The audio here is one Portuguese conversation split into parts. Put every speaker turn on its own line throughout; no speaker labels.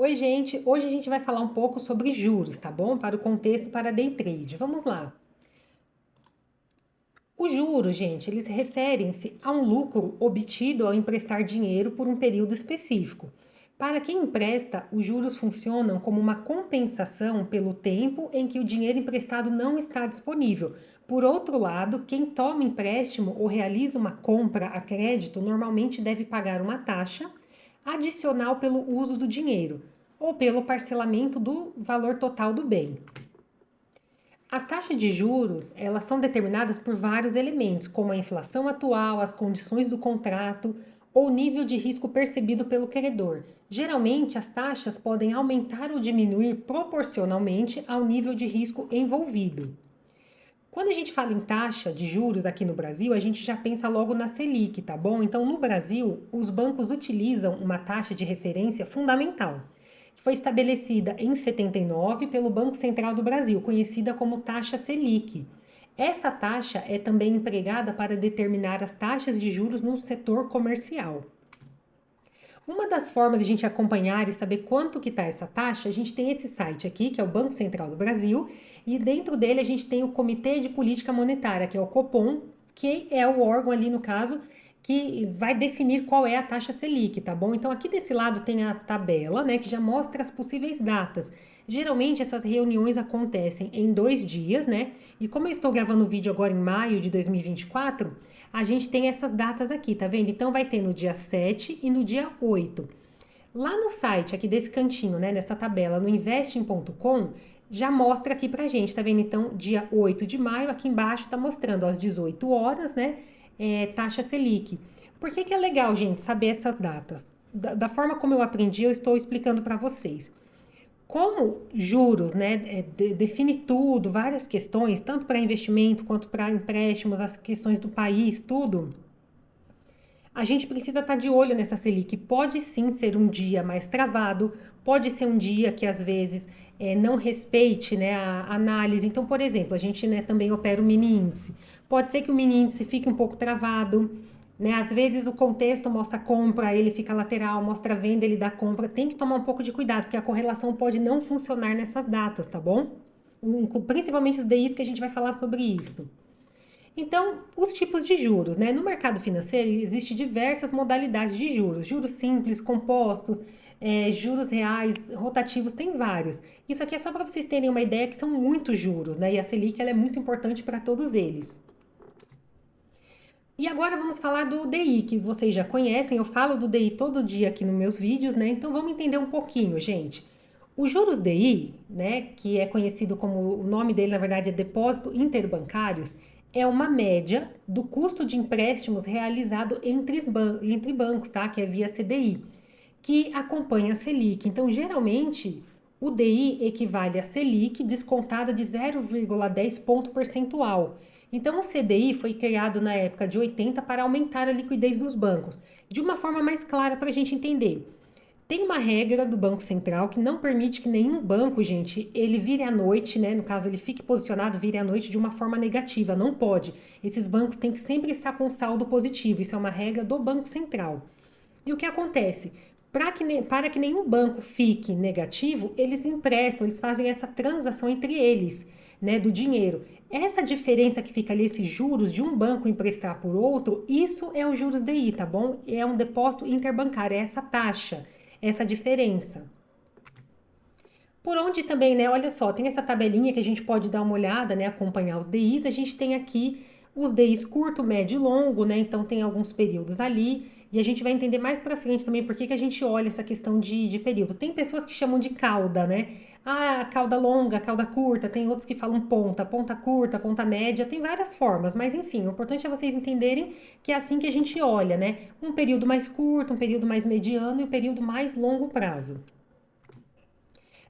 Oi, gente! Hoje a gente vai falar um pouco sobre juros, tá bom? Para o contexto para day trade. Vamos lá. Os juros, gente, eles referem-se a um lucro obtido ao emprestar dinheiro por um período específico. Para quem empresta, os juros funcionam como uma compensação pelo tempo em que o dinheiro emprestado não está disponível. Por outro lado, quem toma empréstimo ou realiza uma compra a crédito normalmente deve pagar uma taxa adicional pelo uso do dinheiro ou pelo parcelamento do valor total do bem. As taxas de juros, elas são determinadas por vários elementos, como a inflação atual, as condições do contrato ou o nível de risco percebido pelo credor. Geralmente, as taxas podem aumentar ou diminuir proporcionalmente ao nível de risco envolvido. Quando a gente fala em taxa de juros aqui no Brasil, a gente já pensa logo na Selic, tá bom? Então, no Brasil, os bancos utilizam uma taxa de referência fundamental, que foi estabelecida em 79 pelo Banco Central do Brasil, conhecida como taxa Selic. Essa taxa é também empregada para determinar as taxas de juros no setor comercial. Uma das formas de a gente acompanhar e saber quanto que está essa taxa, a gente tem esse site aqui, que é o Banco Central do Brasil, e dentro dele a gente tem o Comitê de Política Monetária, que é o Copom, que é o órgão ali, no caso, que vai definir qual é a taxa Selic, tá bom? Então aqui desse lado tem a tabela, né, que já mostra as possíveis datas. Geralmente essas reuniões acontecem em 2 dias, né? E como eu estou gravando o vídeo agora em maio de 2024, a gente tem essas datas aqui, tá vendo? Então vai ter no dia 7 e no dia 8. Lá no site, aqui desse cantinho, né, nessa tabela, no investing.com, já mostra aqui pra gente, tá vendo? Então, dia 8 de maio, aqui embaixo tá mostrando às 18 horas, né, taxa Selic. Por que que é legal, gente, saber essas datas? Da forma como eu aprendi, eu estou explicando para vocês. Como juros, né, define tudo, várias questões, tanto para investimento quanto para empréstimos, as questões do país, tudo, a gente precisa estar de olho nessa Selic. Pode sim ser um dia mais travado, pode ser um dia que às vezes não respeite, né, a análise. Então, por exemplo, a gente, né, também opera o mini índice. Pode ser que o mini índice fique um pouco travado, né? Às vezes o contexto mostra compra, ele fica lateral, mostra venda, ele dá compra. Tem que tomar um pouco de cuidado, porque a correlação pode não funcionar nessas datas, tá bom? Principalmente os DIs que a gente vai falar sobre isso. Então, os tipos de juros, né? No mercado financeiro existe diversas modalidades de juros, juros simples, compostos, juros reais, rotativos, tem vários. Isso aqui é só para vocês terem uma ideia que são muitos juros, né? E a Selic ela é muito importante para todos eles. E agora vamos falar do DI, que vocês já conhecem, eu falo do DI todo dia aqui nos meus vídeos, né? Então vamos entender um pouquinho, gente. Os juros DI, né, que é conhecido como, o nome dele na verdade é depósito interbancários, é uma média do custo de empréstimos realizado entre bancos, tá? Que é via CDI, que acompanha a Selic. Então, geralmente, o DI equivale a Selic descontada de 0,10 ponto percentual. Então, o CDI foi criado na época de 80 para aumentar a liquidez dos bancos. De uma forma mais clara para a gente entender. Tem uma regra do Banco Central que não permite que nenhum banco, gente, ele vire à noite, né? No caso, ele fique posicionado, vire à noite de uma forma negativa. Não pode. Esses bancos têm que sempre estar com saldo positivo. Isso é uma regra do Banco Central. E o que acontece? Para que nenhum banco fique negativo, eles emprestam, eles fazem essa transação entre eles, né, do dinheiro. Essa diferença que fica ali, esses juros de um banco emprestar por outro, isso é o juros DI, tá bom? É um depósito interbancário, é essa taxa, essa diferença. Por onde também, né, olha só, tem essa tabelinha que a gente pode dar uma olhada, né, acompanhar os DIs. A gente tem aqui os DIs curto, médio e longo, né, então tem alguns períodos ali. E a gente vai entender mais pra frente também por que que a gente olha essa questão de período. Tem pessoas que chamam de cauda, né? Ah, cauda longa, cauda curta, tem outros que falam ponta, ponta curta, ponta média, tem várias formas, mas enfim, o importante é vocês entenderem que é assim que a gente olha, né? Um período mais curto, um período mais mediano e um período mais longo prazo.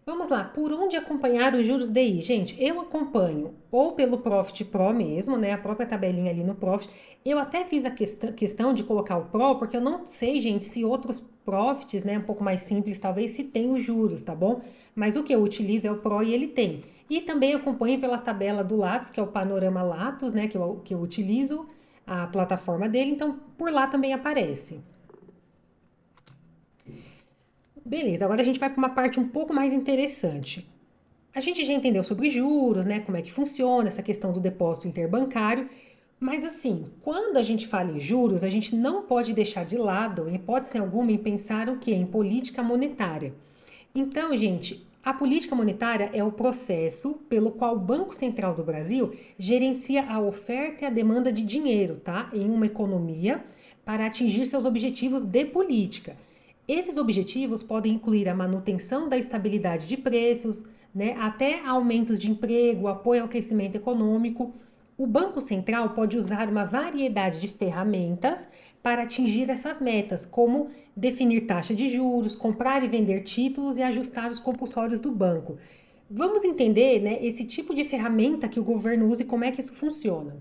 Vamos lá, por onde acompanhar os juros DI? Gente, eu acompanho ou pelo Profit Pro mesmo, né? A própria tabelinha ali no Profit. Eu até fiz a questão de colocar o Pro, porque eu não sei, gente, se outros Profits, né, um pouco mais simples, talvez se tem os juros, tá bom? Mas o que eu utilizo é o Pro e ele tem. E também acompanho pela tabela do Latos, que é o Panorama Latos, né, que eu utilizo a plataforma dele, então por lá também aparece. Beleza, agora a gente vai para uma parte um pouco mais interessante. A gente já entendeu sobre juros, né? Como é que funciona essa questão do depósito interbancário. Mas assim, quando a gente fala em juros, a gente não pode deixar de lado, em hipótese alguma, em pensar o quê? Em política monetária. Então, gente, a política monetária é o processo pelo qual o Banco Central do Brasil gerencia a oferta e a demanda de dinheiro, tá? Em uma economia para atingir seus objetivos de política. Esses objetivos podem incluir a manutenção da estabilidade de preços, né, até aumentos de emprego, apoio ao crescimento econômico. O Banco Central pode usar uma variedade de ferramentas para atingir essas metas, como definir taxa de juros, comprar e vender títulos e ajustar os compulsórios do banco. Vamos entender, né, esse tipo de ferramenta que o governo usa e como é que isso funciona.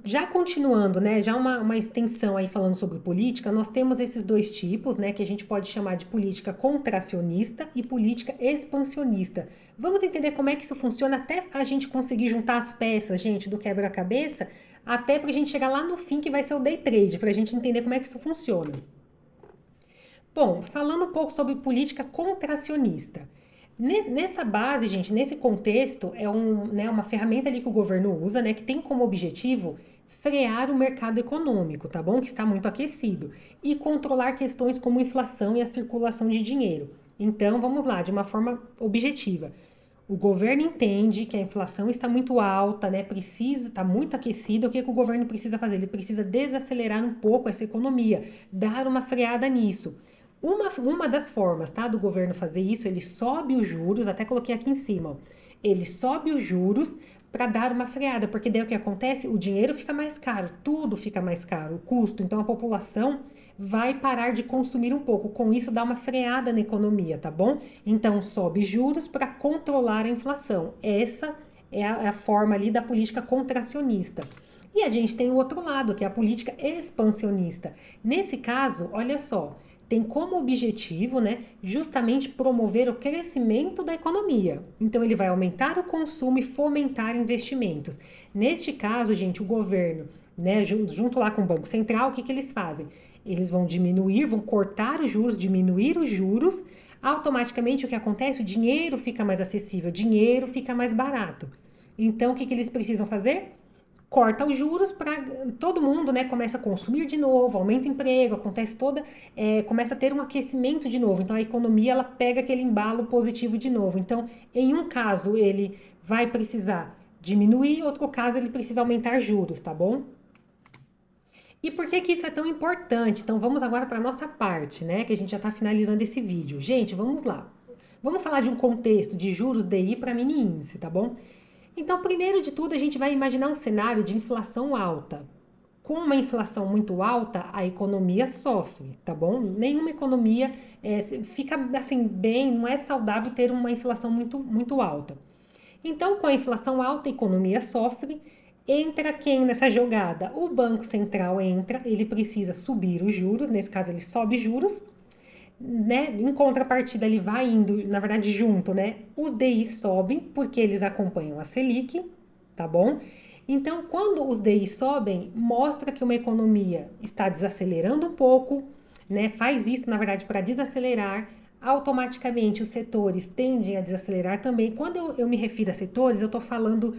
Já continuando, né, já uma extensão aí falando sobre política, nós temos esses dois tipos, né, que a gente pode chamar de política contracionista e política expansionista. Vamos entender como é que isso funciona até a gente conseguir juntar as peças, gente, do quebra-cabeça, até para a gente chegar lá no fim que vai ser o day trade, para a gente entender como é que isso funciona. Bom, falando um pouco sobre política contracionista. Nessa base, gente, nesse contexto, né, uma ferramenta ali que o governo usa, né, que tem como objetivo frear o mercado econômico, tá bom? Que está muito aquecido. E controlar questões como inflação e a circulação de dinheiro. Então, vamos lá, de uma forma objetiva. O governo entende que a inflação está muito alta, né? Está muito aquecida. O que, que o governo precisa fazer? Ele precisa desacelerar um pouco essa economia, dar uma freada nisso. Uma das formas, tá, do governo fazer isso, ele sobe os juros, até coloquei aqui em cima, ó. Ele sobe os juros para dar uma freada, porque daí o que acontece? O dinheiro fica mais caro, tudo fica mais caro, o custo. Então a população vai parar de consumir um pouco. Com isso dá uma freada na economia, tá bom? Então sobe juros para controlar a inflação. Essa é a forma ali da política contracionista. E a gente tem o outro lado, que é a política expansionista. Nesse caso, olha só, tem como objetivo, né, justamente promover o crescimento da economia. Então ele vai aumentar o consumo e fomentar investimentos. Neste caso, gente, o governo, né, junto lá com o Banco Central, o que, que eles fazem? Eles vão diminuir, vão cortar os juros, diminuir os juros. Automaticamente o que acontece? O dinheiro fica mais acessível, o dinheiro fica mais barato. Então o que, que eles precisam fazer? Corta os juros para todo mundo, né, começa a consumir de novo, aumenta o emprego, acontece começa a ter um aquecimento de novo. Então a economia ela pega aquele embalo positivo de novo. Então, em um caso ele vai precisar diminuir, outro caso ele precisa aumentar juros, tá bom? E por que que isso é tão importante? Então vamos agora para a nossa parte, né, que a gente já está finalizando esse vídeo. Gente, vamos lá. Vamos falar de um contexto de juros DI para mini índice, tá bom? Então, primeiro de tudo, a gente vai imaginar um cenário de inflação alta. Com uma inflação muito alta, a economia sofre, tá bom? Nenhuma economia fica assim bem, não é saudável ter uma inflação muito alta. Então, com a inflação alta, a economia sofre. Entra quem nessa jogada? O Banco Central entra, ele precisa subir os juros, nesse caso ele sobe juros, né? Em contrapartida, ele vai indo, na verdade, junto, né? Os DIs sobem porque eles acompanham a Selic, tá bom? Então, quando os DIs sobem, mostra que uma economia está desacelerando um pouco, né? Faz isso, na verdade, para desacelerar. Automaticamente, os setores tendem a desacelerar também. Quando eu me refiro a setores, eu estou falando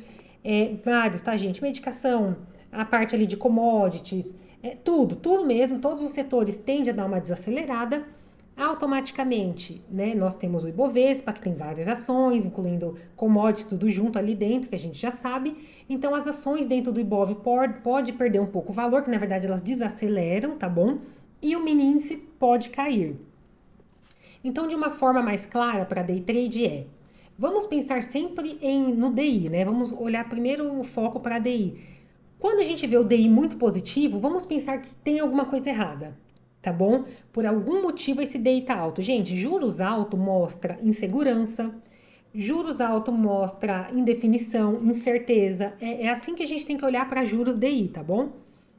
vários, tá, gente? Medicação, a parte ali de commodities, tudo mesmo, todos os setores tendem a dar uma desacelerada. Automaticamente, né, nós temos o Ibovespa, que tem várias ações, incluindo commodities, tudo junto ali dentro, que a gente já sabe. Então, as ações dentro do Ibov pode perder um pouco o valor, que na verdade elas desaceleram, tá bom? E o mini índice pode cair. Então, de uma forma mais clara para day trade vamos pensar sempre no DI, né? Vamos olhar primeiro o foco para DI. Quando a gente vê o DI muito positivo, vamos pensar que tem alguma coisa errada, tá bom? Por algum motivo esse DI tá alto. Gente, juros alto mostra insegurança, juros alto mostra indefinição, incerteza. É assim que a gente tem que olhar para juros DI, tá bom?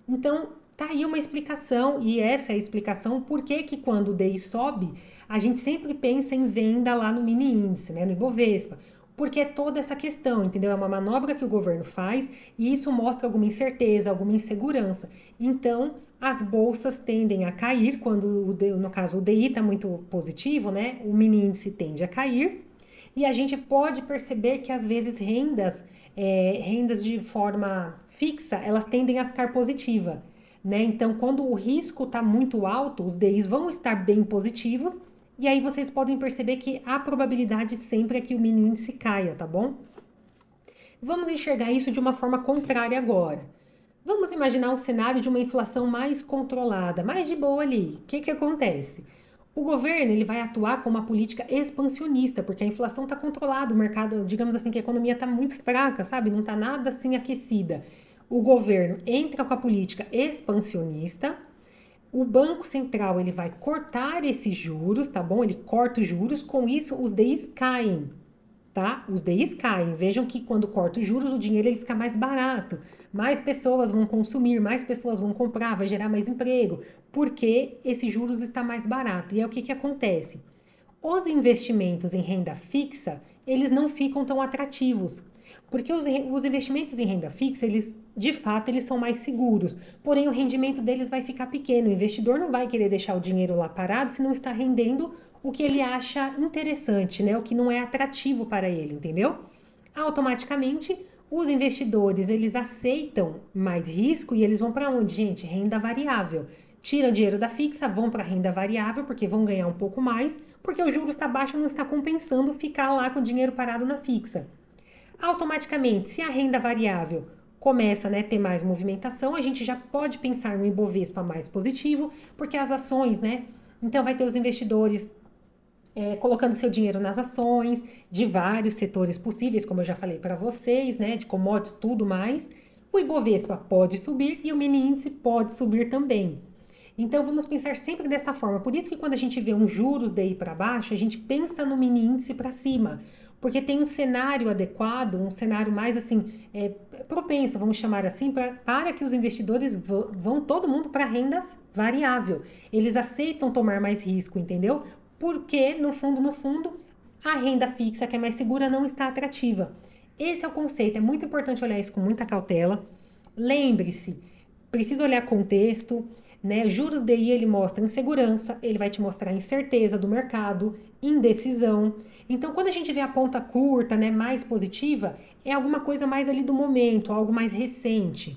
Então, tá aí uma explicação, e essa é a explicação por que que quando o DI sobe, a gente sempre pensa em venda lá no mini índice, né, no Ibovespa. Porque é toda essa questão, entendeu? É uma manobra que o governo faz e isso mostra alguma incerteza, alguma insegurança. Então, as bolsas tendem a cair quando, no caso, o DI está muito positivo, né? O mini índice tende a cair. E a gente pode perceber que, às vezes, rendas de forma fixa, elas tendem a ficar positiva, né? Então, quando o risco está muito alto, os DIs vão estar bem positivos, e aí vocês podem perceber que a probabilidade sempre é que o mini índice caia, tá bom? Vamos enxergar isso de uma forma contrária agora. Vamos imaginar um cenário de uma inflação mais controlada, mais de boa ali. O que acontece? O governo ele vai atuar com uma política expansionista, porque a inflação está controlada, o mercado, digamos assim, que a economia está muito fraca, sabe? Não está nada assim aquecida. O governo entra com a política expansionista, o Banco Central ele vai cortar esses juros, tá bom? Ele corta os juros, com isso os DIs caem, tá? Os DIs caem. Vejam que quando corta os juros, o dinheiro ele fica mais barato. Mais pessoas vão consumir, mais pessoas vão comprar, vai gerar mais emprego, porque esse juros está mais barato. E é o que acontece? Os investimentos em renda fixa, eles não ficam tão atrativos, porque os investimentos em renda fixa, eles de fato eles são mais seguros, porém o rendimento deles vai ficar pequeno. O investidor não vai querer deixar o dinheiro lá parado se não está rendendo o que ele acha interessante, né? O que não é atrativo para ele, entendeu? Automaticamente, os investidores, eles aceitam mais risco e eles vão para onde, gente? Renda variável. Tiram dinheiro da fixa, vão para renda variável, porque vão ganhar um pouco mais, porque o juros está baixo, não está compensando ficar lá com o dinheiro parado na fixa. Automaticamente, se a renda variável começa a ter mais movimentação, a gente já pode pensar no Ibovespa mais positivo, porque as ações, né? Então vai ter os investidores colocando seu dinheiro nas ações de vários setores possíveis, como eu já falei para vocês, né, de commodities, tudo mais. O Ibovespa pode subir e o mini índice pode subir também. Então vamos pensar sempre dessa forma. Por isso que quando a gente vê uns juros daí para baixo, a gente pensa no mini índice para cima, porque tem um cenário adequado, um cenário mais assim propenso, vamos chamar assim, para que os investidores vão todo mundo para renda variável. Eles aceitam tomar mais risco, entendeu? Porque, no fundo, a renda fixa, que é mais segura, não está atrativa. Esse é o conceito, é muito importante olhar isso com muita cautela. Lembre-se, precisa olhar contexto, né? Juros DI, ele mostra insegurança, ele vai te mostrar incerteza do mercado, indecisão. Então, quando a gente vê a ponta curta, né, mais positiva, é alguma coisa mais ali do momento, algo mais recente.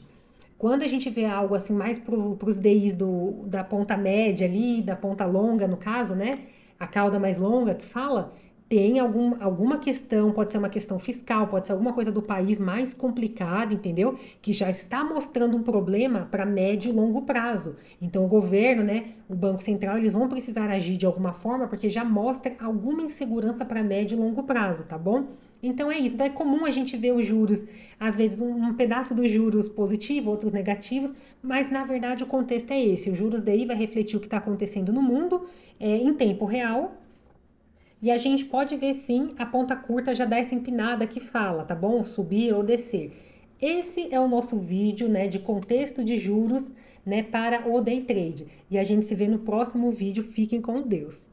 Quando a gente vê algo assim mais para os DIs da ponta média ali, da ponta longa, no caso, né? A cauda mais longa que fala, tem alguma questão, pode ser uma questão fiscal, pode ser alguma coisa do país mais complicada, entendeu? Que já está mostrando um problema para médio e longo prazo. Então o governo, né, o Banco Central, eles vão precisar agir de alguma forma, porque já mostra alguma insegurança para médio e longo prazo, tá bom? Então é isso, então é comum a gente ver os juros, às vezes um pedaço dos juros positivo, outros negativos, mas na verdade o contexto é esse, os juros daí vai refletir o que está acontecendo no mundo em tempo real, e a gente pode ver sim a ponta curta já dá essa empinada que fala, tá bom? Subir ou descer. Esse é o nosso vídeo, né, de contexto de juros, né, para o day trade. E a gente se vê no próximo vídeo. Fiquem com Deus.